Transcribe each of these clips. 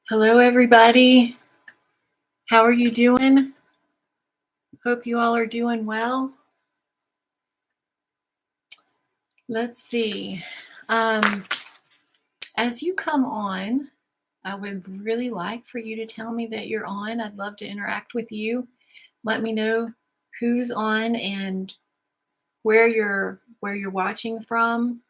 Hello, everybody. How are you doing? Hope you all are doing well. Let's see. As you come on, I would really like for you to tell me that you're on. I'd love to interact with you. Let me know who's on and where you're watching from.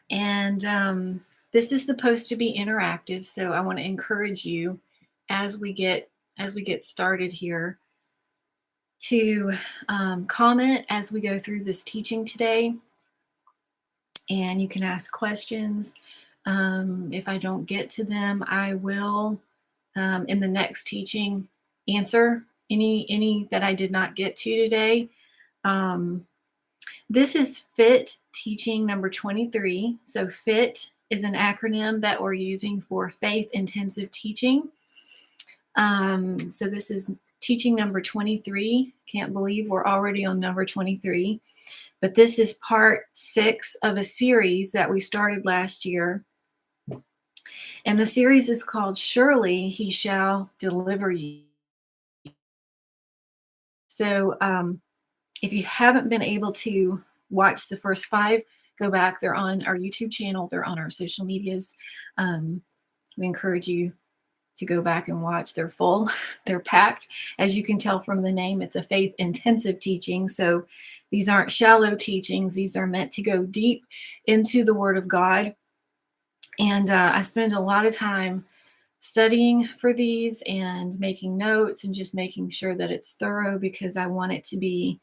And this is supposed to be interactive, so I want to encourage you as we get started here to comment as we go through this teaching today, and you can ask questions. If I don't get to them, I will in the next teaching answer any that I did not get to today. This is FIT teaching number 23. So FIT is an acronym that we're using for faith intensive teaching. So this is teaching number 23. Can't believe we're already on number 23. But this is part 6 of a series that we started last year. And the series is called Surely He Shall Deliver You. So if you haven't been able to watch the first 5, go back. They're on our YouTube channel. They're on our social medias. We encourage you to go back and watch. They're full. They're packed. As you can tell from the name, it's a faith intensive teaching. So these aren't shallow teachings. These are meant to go deep into the Word of God. And I spend a lot of time studying for these and making notes and just making sure that it's thorough, because I want it to be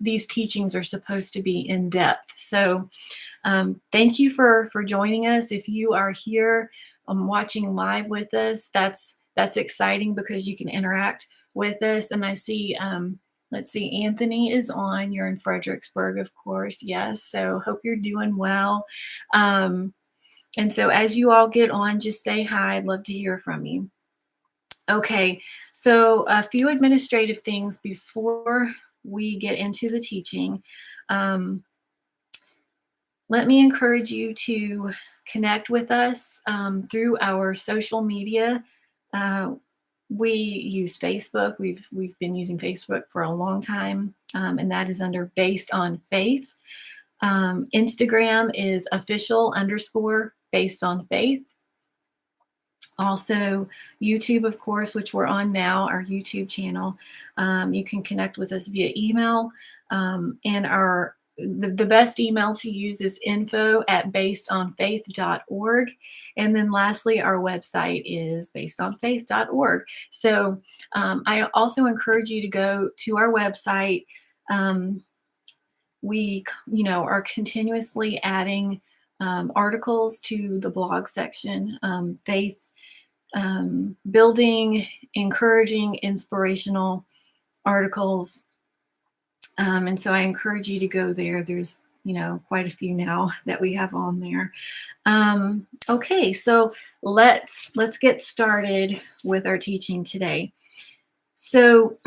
these teachings are supposed to be in depth. So thank you for joining us. If you are here watching live with us, that's exciting because you can interact with us. And I see, let's see, Anthony is on. You're in Fredericksburg, of course. Yes. So hope you're doing well. And so as you all get on, just say hi. I'd love to hear from you. Okay, so a few administrative things before we get into the teaching. Let me encourage you to connect with us through our social media. We use Facebook. We've been using Facebook for a long time, and that is under Based on Faith. Instagram is official_Based on Faith. Also, YouTube, of course, which we're on now, our YouTube channel. You can connect with us via email, and the best email to use is info@basedonfaith.org. And then lastly, our website is basedonfaith.org. So I also encourage you to go to our website. We, are continuously adding articles to the blog section, faith building, encouraging, inspirational articles. And so I encourage you to go there. There's, quite a few now that we have on there. Okay, so let's get started with our teaching today. So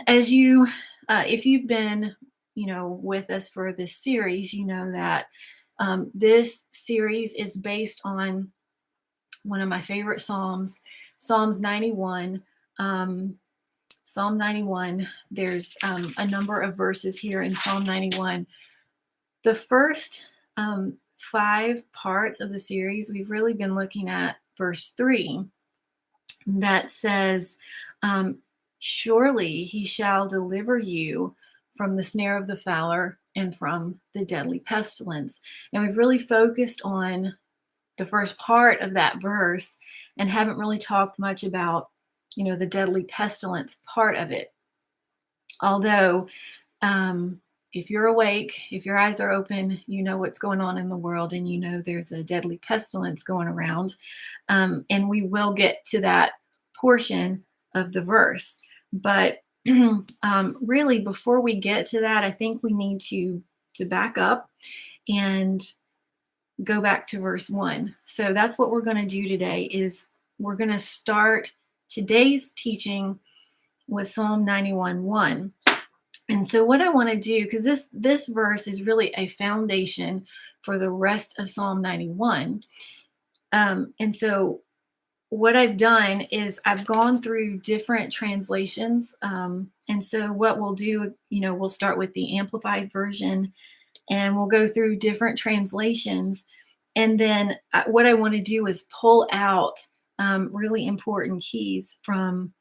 as you, if you've been, with us for this series, you know that this series is based on one of my favorite Psalms, Psalms 91. Psalm 91, there's a number of verses here in Psalm 91. The first 5 parts of the series, we've really been looking at verse 3 that says, surely he shall deliver you from the snare of the fowler and from the deadly pestilence. And we've really focused on the first part of that verse and haven't really talked much about, the deadly pestilence part of it. Although, if you're awake, if your eyes are open, you know what's going on in the world, and there's a deadly pestilence going around. And we will get to that portion of the verse. But really, before we get to that, I think we need to back up and go back to verse 1. So that's what we're going to do today, is we're going to start today's teaching with Psalm 91:1. And so what I want to do, because this verse is really a foundation for the rest of Psalm 91. And so what I've done is I've gone through different translations. And so what we'll do, we'll start with the Amplified version and we'll go through different translations. And then what I want to do is pull out really important keys from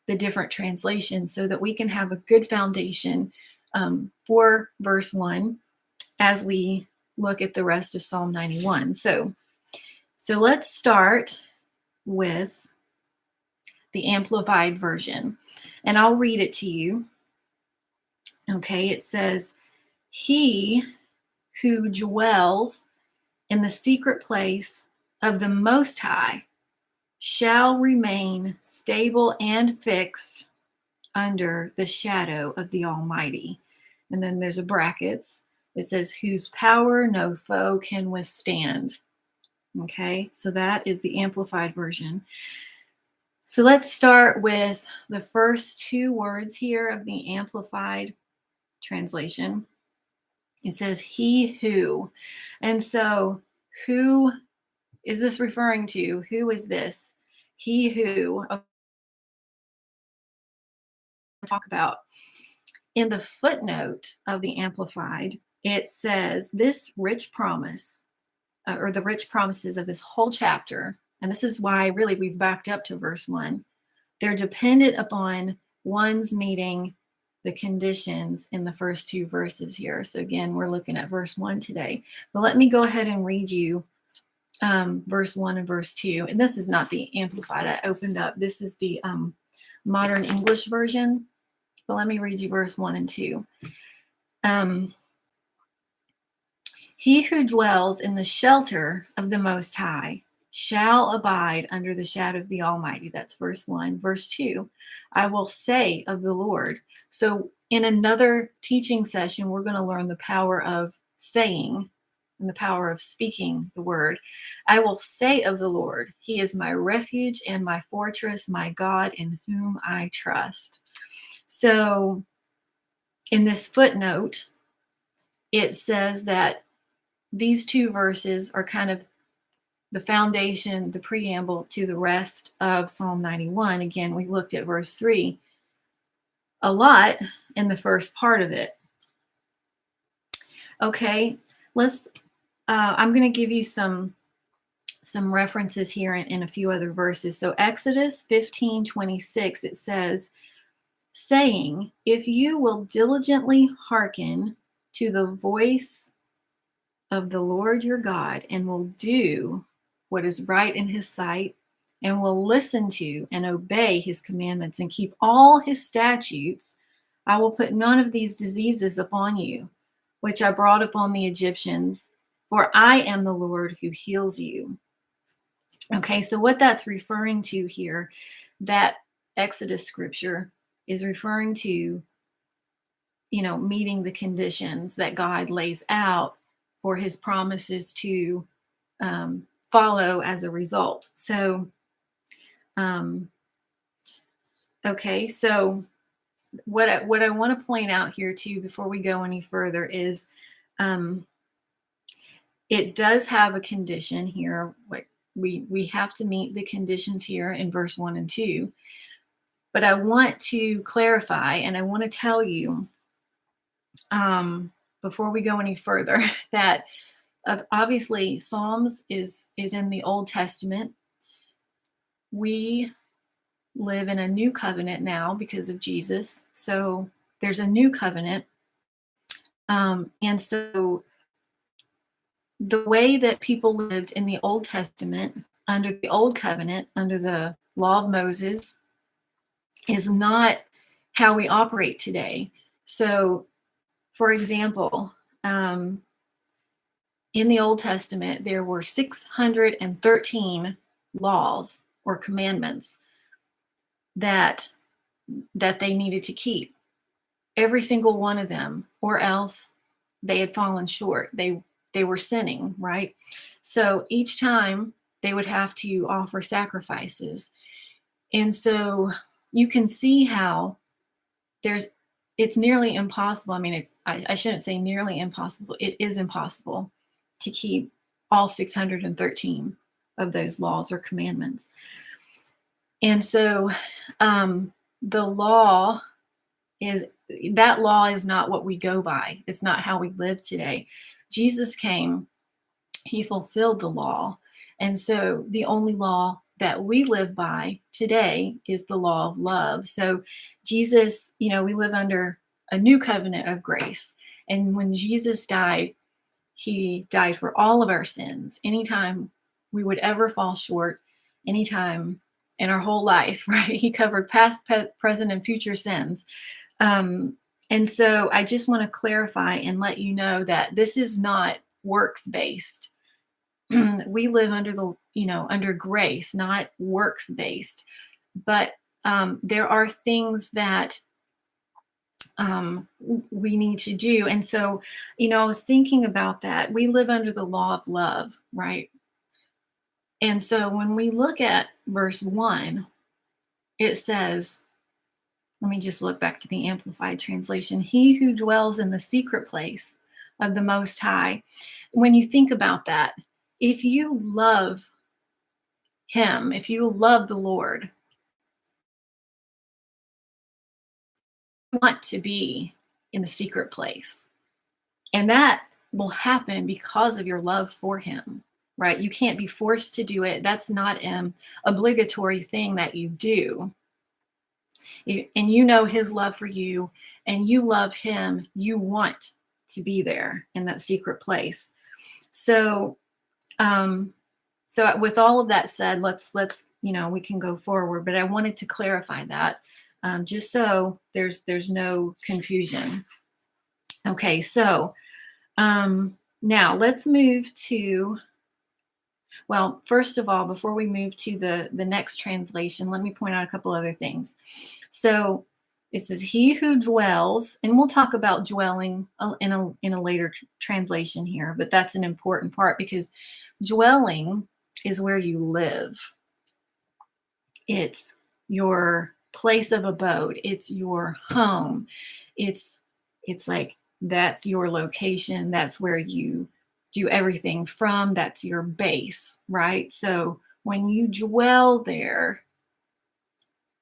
the different translations so that we can have a good foundation for verse 1 as we look at the rest of Psalm 91. So let's start with the Amplified version, and I'll read it to you. Okay, it says, "He who dwells in the secret place of the Most High shall remain stable and fixed under the shadow of the Almighty." And then there's a brackets. It says, "whose power no foe can withstand." Okay, so that is the Amplified version. So let's start with the first two words here of the Amplified translation. It says, "he who." And so who is this referring to? Who is this? He who. Okay, talk about. In the footnote of the Amplified, it says this rich promise, or the rich promises of this whole chapter, and this is why really we've backed up to verse 1, they're dependent upon one's meeting the conditions in the first two verses here. So again, we're looking at verse 1 today. But let me go ahead and read you verse 1 and verse 2. And this is not the Amplified I opened up. This is the Modern English version. But let me read you verse 1 and 2. "He who dwells in the shelter of the Most High shall abide under the shadow of the Almighty." That's verse 1. Verse 2, "I will say of the Lord." So in another teaching session, we're going to learn the power of saying and the power of speaking the word. "I will say of the Lord, he is my refuge and my fortress, my God in whom I trust." So in this footnote, it says that these two verses are kind of the foundation, the preamble to the rest of Psalm 91. Again, we looked at verse 3 a lot in the first part of it. Okay, I'm going to give you some references here in a few other verses. So Exodus 15:26, it says, "saying, if you will diligently hearken to the voice of the Lord your God and will do what is right in his sight and will listen to and obey his commandments and keep all his statutes, I will put none of these diseases upon you, which I brought upon the Egyptians, for I am the Lord who heals you." Okay, so what that's referring to here, that Exodus scripture is referring to, meeting the conditions that God lays out for his promises to follow as a result. So, okay, so what I want to point out here too, before we go any further, is it does have a condition here. We have to meet the conditions here in verse 1 and 2. But I want to clarify, and I want to tell you before we go any further, that obviously Psalms is in the Old Testament. We live in a new covenant now because of Jesus. So there's a new covenant. And so the way that people lived in the Old Testament, under the Old Covenant, under the law of Moses, is not how we operate today. So, for example, in the Old Testament, there were 613 laws or commandments that they needed to keep. Every single one of them, or else they had fallen short. They were sinning, right? So each time they would have to offer sacrifices. And so you can see how it's nearly impossible. I mean, I shouldn't say nearly impossible. It is impossible to keep all 613 of those laws or commandments. And so the law is that law is not what we go by. It's not how we live today. Jesus came, he fulfilled the law. And so the only law that we live by today is the law of love. So Jesus, we live under a new covenant of grace. And when Jesus died, he died for all of our sins. Anytime we would ever fall short, anytime in our whole life, right? He covered past, present, and future sins. And so I just want to clarify and let you know that this is not works based. We live under under grace, not works based. But there are things that we need to do. And so, I was thinking about that. We live under the law of love, right? And so when we look at verse 1, it says, let me just look back to the Amplified Translation. He who dwells in the secret place of the Most High. When you think about that, if you love him, if you love the Lord, you want to be in the secret place. And that will happen because of your love for him, right? You can't be forced to do it. That's not an obligatory thing that you do. And you know his love for you and you love him, you want to be there in that secret place. So with all of that said, let's we can go forward, but I wanted to clarify that just so there's no confusion. Okay, so now let's move to, well, first of all, before we move to the next translation, let me point out a couple other things. So it says, he who dwells, and we'll talk about dwelling in a later translation here, but that's an important part because dwelling is where you live. It's your place of abode. It's your home. It's like that's your location. That's where you do everything from. That's your base, right? So when you dwell there,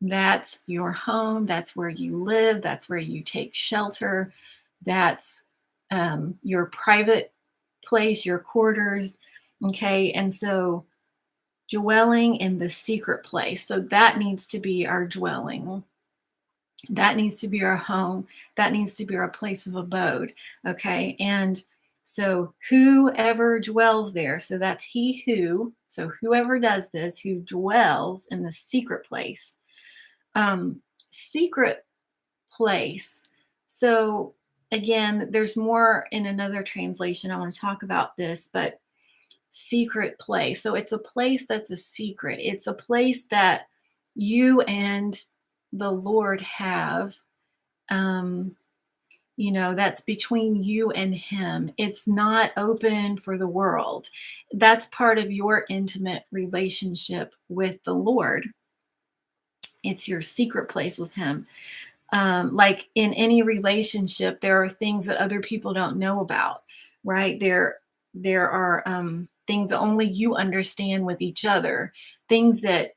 that's your home. That's where you live. That's where you take shelter. That's your private place, your quarters. Okay. And so dwelling in the secret place. So that needs to be our dwelling. That needs to be our home. That needs to be our place of abode. Okay. And so whoever dwells there, so that's he who, so whoever does this, who dwells in the secret place. Secret place. So again, there's more in another translation. I want to talk about this, but secret place. So it's a place that's a secret. It's a place that you and the Lord have, that's between you and him. It's not open for the world. That's part of your intimate relationship with the Lord. It's your secret place with him. Like in any relationship, there are things that other people don't know about, right? There are things that only you understand with each other, things that,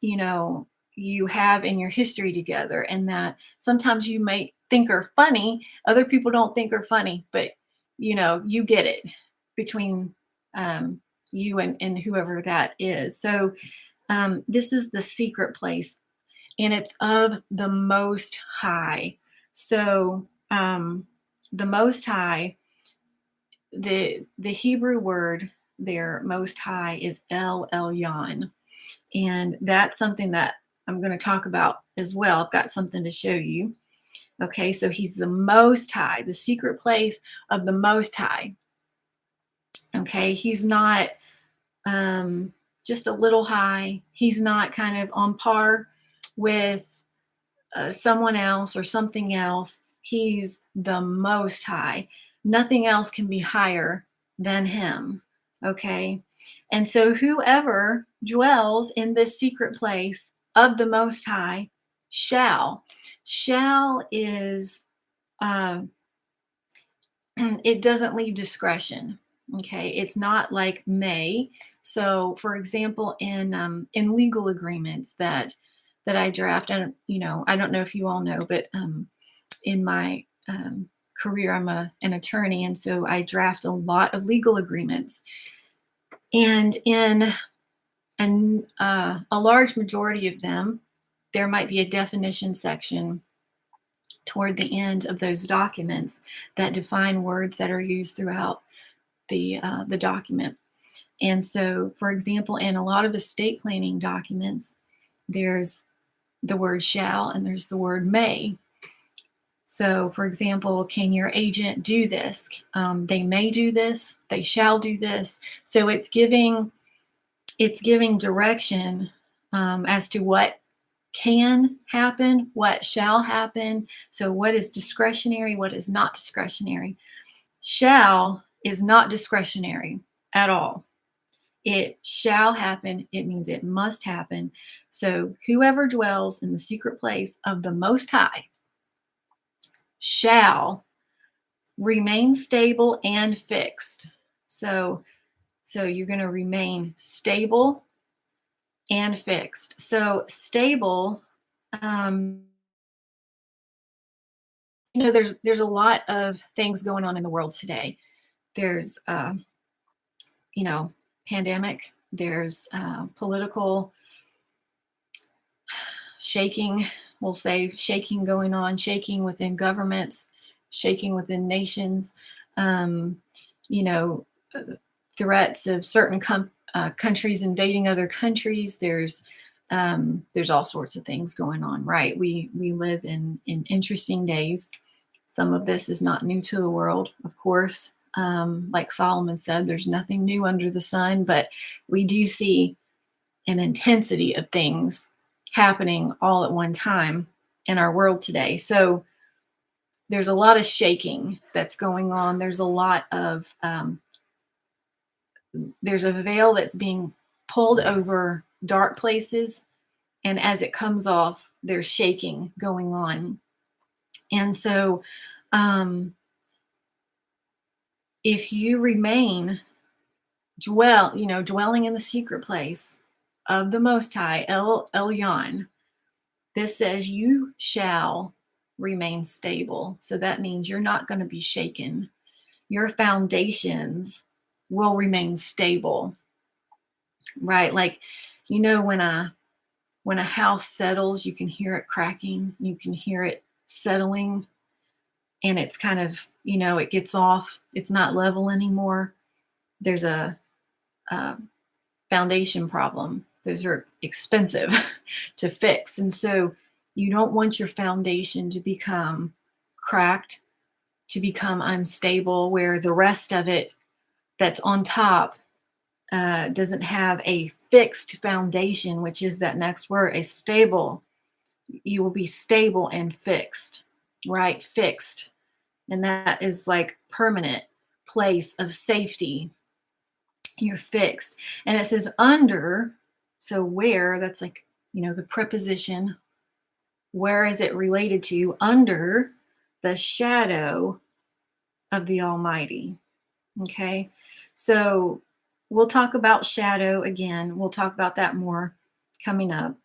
you have in your history together, and that sometimes you may think are funny. Other people don't think are funny, but, you get it between you and whoever that is. So this is the secret place, and it's of the Most High. So the Most High, the Hebrew word there, Most High, is El Elyon, and that's something that I'm going to talk about as well. I've got something to show you. Okay, so he's the Most High, the secret place of the Most High. Okay, he's not just a little high. He's not kind of on par with someone else or something else. He's the Most High. Nothing else can be higher than him. Okay. And so whoever dwells in this secret place of the Most High shall is, it doesn't leave discretion. Okay, it's not like may. So, for example, in legal agreements that I draft, and I don't know if you all know, but in my career, I'm an attorney, and so I draft a lot of legal agreements. And in a large majority of them, there might be a definition section toward the end of those documents that define words that are used throughout the document. And so, for example, in a lot of estate planning documents, there's the word shall and there's the word may. So, for example, can your agent do this? They may do this. They shall do this. So it's giving direction as to what can happen, what shall happen. So, what is discretionary, what is not discretionary. Shall is not discretionary at all. It shall happen. It means it must happen. So, whoever dwells in the secret place of the Most High shall remain stable and fixed. So you're going to remain stable and fixed. So stable, um, there's a lot of things going on in the world today. There's you know pandemic. There's political shaking. We'll say shaking going on, shaking within governments, shaking within nations. Um, you know, threats of certain countries invading other countries. There's all sorts of things going on, right? We live in interesting days. Some of this is not new to the world, of course. Like Solomon said, there's nothing new under the sun, but we do see an intensity of things happening all at one time in our world today. So there's a lot of shaking that's going on. There's a veil that's being pulled over dark places, and as it comes off, there's shaking going on. And so, if you remain dwelling in the secret place of the Most High, El Elyon, this says you shall remain stable. So that means you're not going to be shaken. Your foundations will remain stable, right? Like, when a house settles, you can hear it cracking, you can hear it settling, and it's kind of, it gets off, it's not level anymore. There's a foundation problem. Those are expensive to fix. And so you don't want your foundation to become cracked, to become unstable, where the rest of it that's on top doesn't have a fixed foundation, which is that next word, a stable. You will be stable and fixed, right? Fixed. And that is like permanent place of safety. You're fixed. And it says under, so where, that's like, the preposition. Where is it related to? Under the shadow of the Almighty. Okay. So we'll talk about shadow again. We'll talk about that more coming up.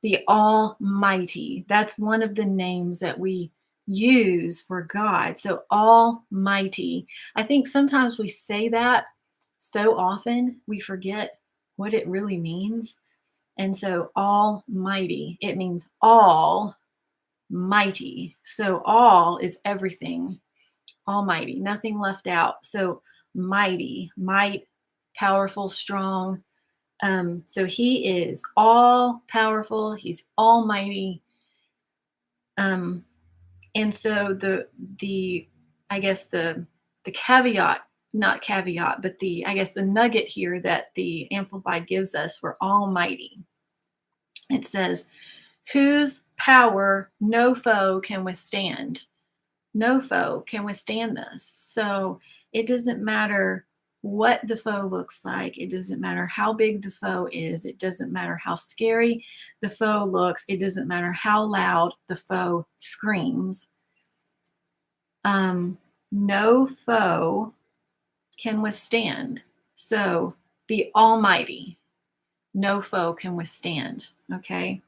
The Almighty. That's one of the names that we use for God. So Almighty. I think sometimes we say that so often we forget what it really means. And so Almighty, it means all mighty. So all is everything. Almighty, nothing left out. So mighty, might, powerful, strong. So he is all powerful. He's almighty. And so the I guess the caveat, not caveat, but I guess the nugget here that the Amplified gives us for almighty. It says, whose power no foe can withstand. No foe can withstand this. So it doesn't matter what the foe looks like. It doesn't matter how big the foe is. It doesn't matter how scary the foe looks. It doesn't matter how loud the foe screams. No foe can withstand. So the Almighty, no foe can withstand. Okay.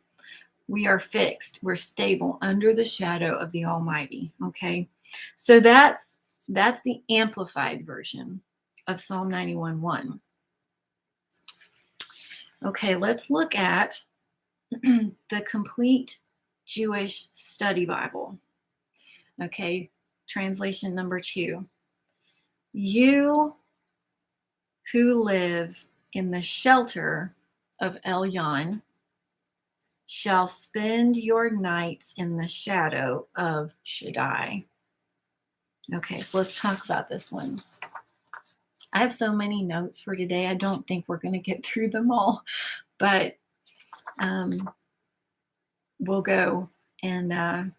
We are fixed. We're stable under the shadow of the Almighty. Okay. So that's the amplified version of Psalm 91:1. Okay, let's look at the complete Jewish study Bible. Okay, translation number 2. You who live in the shelter of Elyon shall spend your nights in the shadow of Shaddai. Okay, so let's talk about this one. I have so many notes for today. I don't think we're going to get through them all, but we'll go and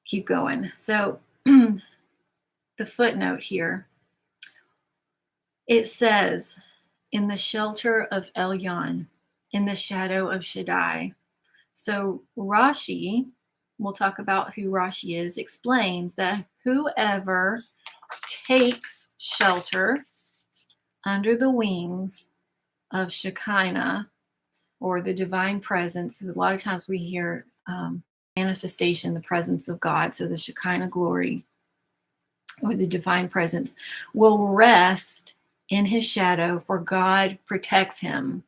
keep going. So the footnote here, it says, in the shelter of Elyon, in the shadow of Shaddai. So Rashi, we'll talk about who Rashi is, explains that whoever takes shelter under the wings of Shekinah, or the divine presence. A lot of times we hear manifestation, the presence of God. So the Shekinah glory or the divine presence will rest in his shadow, for God protects him.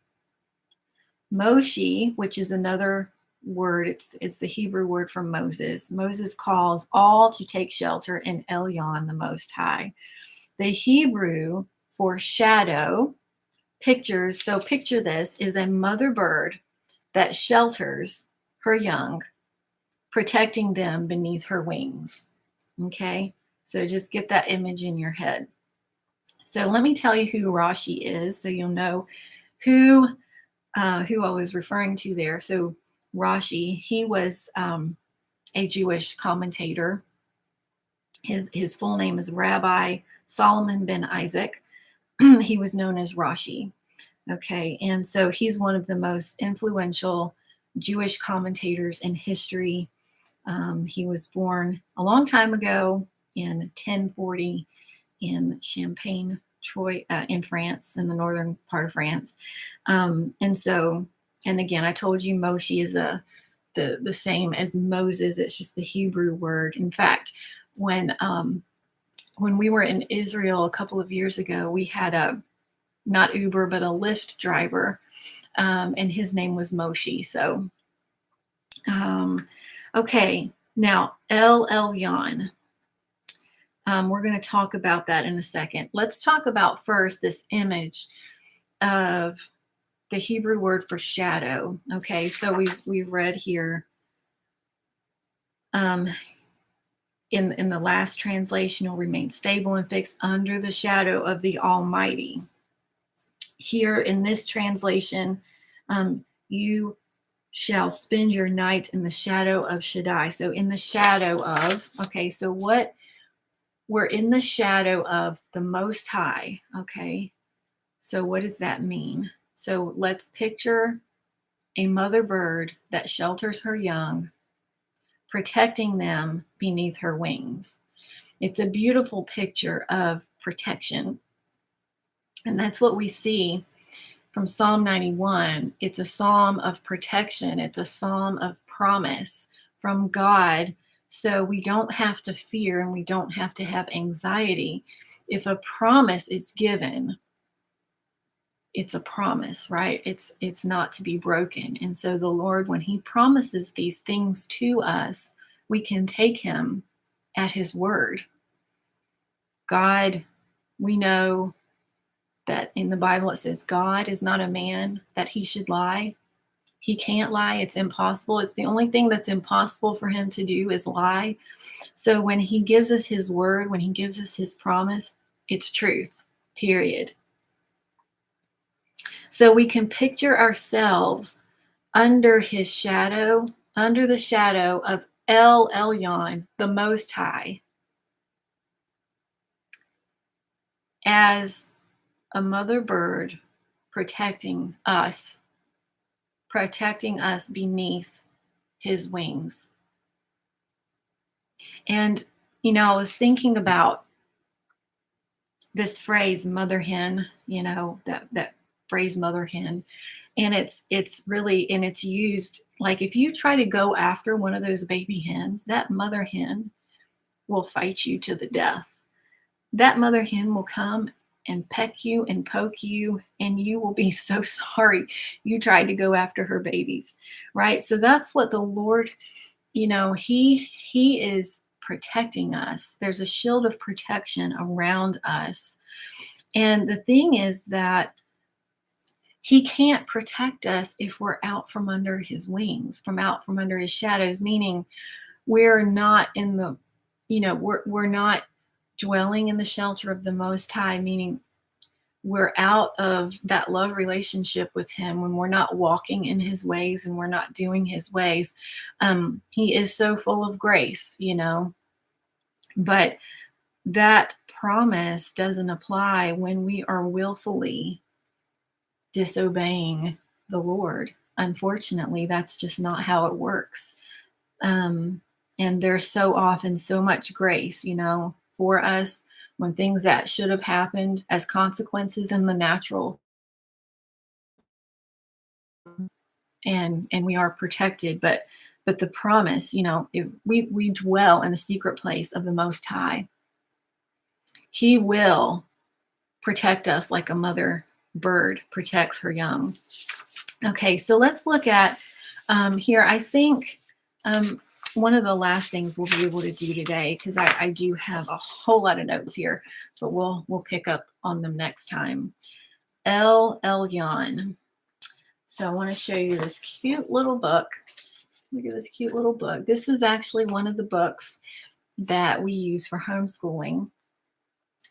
Moshe, which is another word, it's the Hebrew word for Moses. Moses calls all to take shelter in Elyon, the Most High. The Hebrew for shadow pictures, so picture this, is a mother bird that shelters her young, protecting them beneath her wings. Okay, so just get that image in your head. So let me tell you who Rashi is, so you'll know who I was referring to there. So Rashi, he was a Jewish commentator. His full name is Rabbi Solomon ben Isaac. He was known as Rashi. Okay, and so he's one of the most influential Jewish commentators in history. He was born a long time ago in 1040 in Champagne, Troy, in France, in the northern part of France. And again, I told you Moshe is the same as Moses. It's just the Hebrew word. In fact, when we were in Israel a couple of years ago, we had not Uber, but a Lyft driver, and his name was Moshe. So, okay, now El Elyon. We're going to talk about that in a second. Let's talk about first this image of the Hebrew word for shadow. Okay, so we've read here in the last translation, you'll remain stable and fixed under the shadow of the Almighty. Here in this translation, you shall spend your nights in the shadow of Shaddai. So in the shadow of, okay, so what? We're in the shadow of the Most High, okay? So what does that mean? So let's picture a mother bird that shelters her young, protecting them beneath her wings. It's a beautiful picture of protection. And that's what we see from Psalm 91. It's a psalm of protection. It's a psalm of promise from God. So we don't have to fear and we don't have to have anxiety. If a promise is given, it's a promise, right? It's not to be broken. And so the Lord, when he promises these things to us, we can take him at his word. God, we know that in the Bible it says God is not a man that he should lie. He can't lie. It's impossible. It's the only thing that's impossible for him to do is lie. So when he gives us his word, when he gives us his promise, it's truth, period. So we can picture ourselves under his shadow, under the shadow of El Elyon, the Most High, as a mother bird protecting us beneath his wings. And, I was thinking about this phrase mother hen, that phrase mother hen. And it's really, and it's used like if you try to go after one of those baby hens, that mother hen will fight you to the death. That mother hen will come and peck you and poke you, and you will be so sorry you tried to go after her babies, right? So that's what the Lord, he is protecting us. There's a shield of protection around us. And the thing is that he can't protect us if we're out from under his wings, out from under his shadows, meaning we're not in the, we're not dwelling in the shelter of the Most High, meaning we're out of that love relationship with him when we're not walking in his ways and we're not doing his ways. He is so full of grace, but that promise doesn't apply when we are willfully disobeying the Lord. Unfortunately, that's just not how it works. And there's so often so much grace, for us when things that should have happened as consequences in the natural, and we are protected, but the promise, if we dwell in the secret place of the Most High, he will protect us like a mother bird protects her young. Okay, so let's look at here. I think one of the last things we'll be able to do today, because I do have a whole lot of notes here, but we'll pick up on them next time. El Elyon. So I want to show you this cute little book. Look at this cute little book. This is actually one of the books that we use for homeschooling.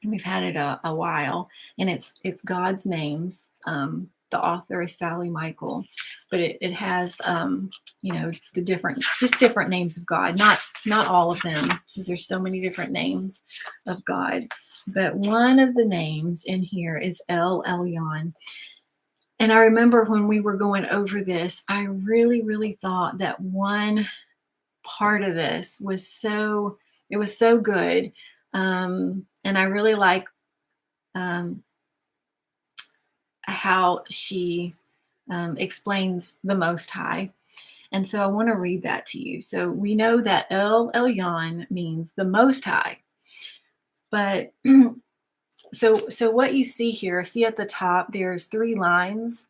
We've had it a while, and it's God's Names. The author is Sally Michael, but it has the different names of God. Not all of them, because there's so many different names of God. But one of the names in here is El Elyon. And I remember when we were going over this, I really, really thought that one part of this was so good. And I really like how she explains the Most High. And so I want to read that to you. So we know that El Elyon means the Most High. But so what you see here, see at the top, there's 3 lines.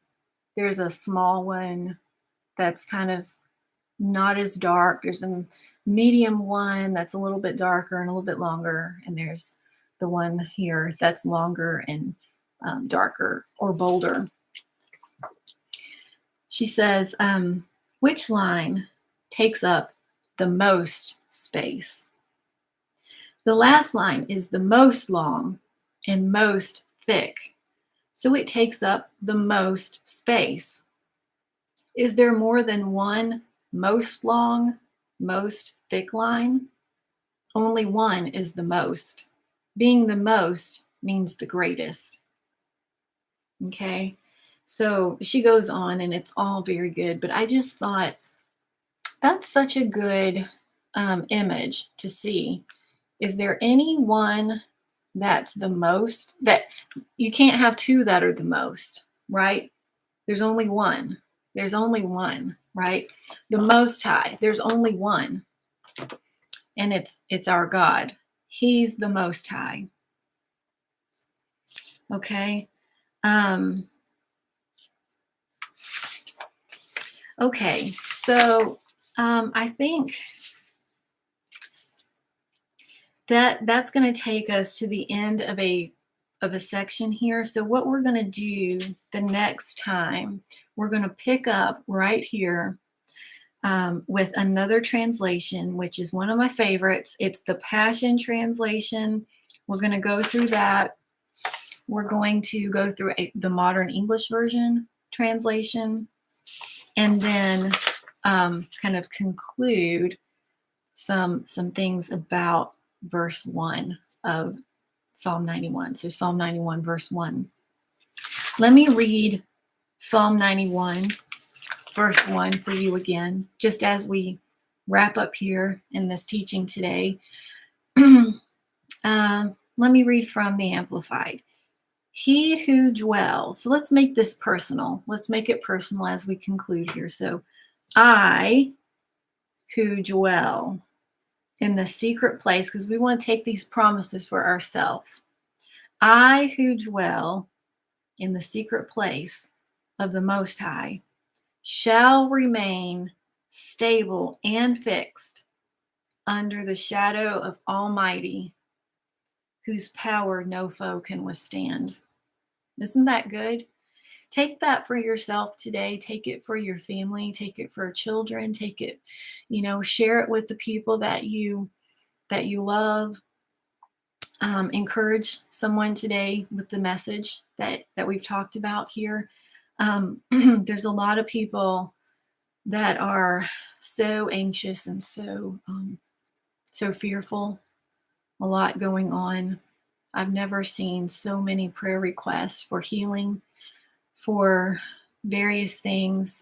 There's a small one that's kind of not as dark. There's a medium one that's a little bit darker and a little bit longer. And there's the one here that's longer and darker or bolder. She says, which line takes up the most space? The last line is the most long and most thick. So it takes up the most space. Is there more than one most long, most thick line? Only one is the most. Being the most means the greatest. Okay, so she goes on, and it's all very good, but I just thought that's such a good image to see. Is there any one that's the most? That you can't have 2 that are the most, right? There's only one. There's only one, right? The Most High, there's only one. And it's our God. He's the Most High. Okay. Okay, so I think that's going to take us to the end of a section here. So what we're going to do the next time, we're going to pick up right here with another translation, which is one of my favorites. It's the Passion Translation. We're going to go through that. We're going to go through the Modern English Version translation, and then kind of conclude some things about verse 1 of Psalm 91. So Psalm 91, verse 1. Let me read Psalm 91, verse 1 for you again, just as we wrap up here in this teaching today. Let me read from the Amplified. He who dwells. So let's make this personal. Let's make it personal as we conclude here. So I who dwell in the secret place, because we want to take these promises for ourselves. I who dwell in the secret place of the Most High shall remain stable and fixed under the shadow of Almighty, whose power no foe can withstand. Isn't that good? Take that for yourself today. Take it for your family. Take it for children. Take it, share it with the people that you love. Encourage someone today with the message that we've talked about here. There's a lot of people that are so anxious and so fearful. A lot going on. I've never seen so many prayer requests for healing, for various things,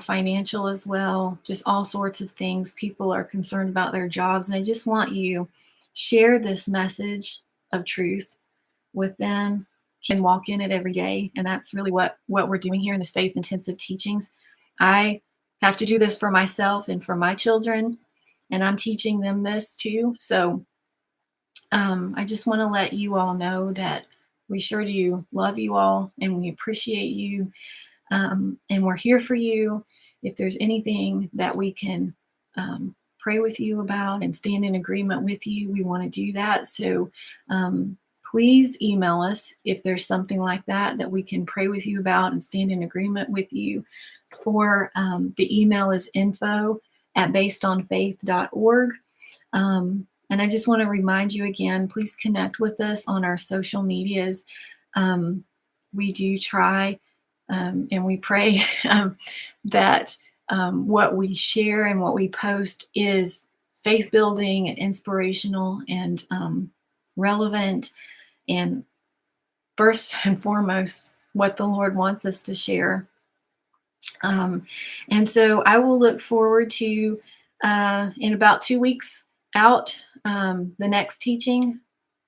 financial as well, just all sorts of things. People are concerned about their jobs. And I just want you share this message of truth with them and walk in it every day. And that's really what we're doing here in this faith intensive teachings. I have to do this for myself and for my children, and I'm teaching them this too. So I just want to let you all know that we sure do love you all and we appreciate you. And we're here for you. If there's anything that we can pray with you about and stand in agreement with you, we want to do that. So please email us if there's something like that we can pray with you about and stand in agreement with you for. The email is info@basedonfaith.org. And I just want to remind you again, please connect with us on our social medias. We do try and we pray that what we share and what we post is faith building and inspirational and relevant, and first and foremost, what the Lord wants us to share. And so I will look forward to, in about 2 weeks out, the next teaching,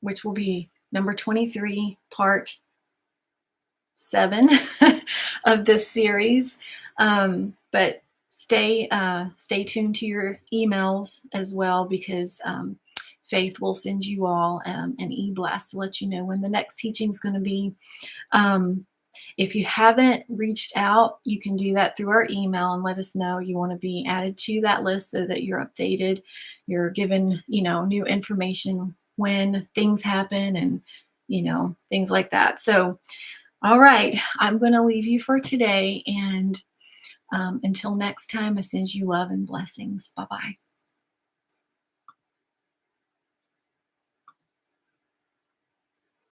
which will be number 23, part 7 of this series. But stay tuned to your emails as well, because Faith will send you all an e-blast to let you know when the next teaching is going to be. If you haven't reached out, you can do that through our email and let us know you want to be added to that list so that you're updated. You're given, new information when things happen and, things like that. So, all right, I'm going to leave you for today. And until next time, I send you love and blessings. Bye-bye.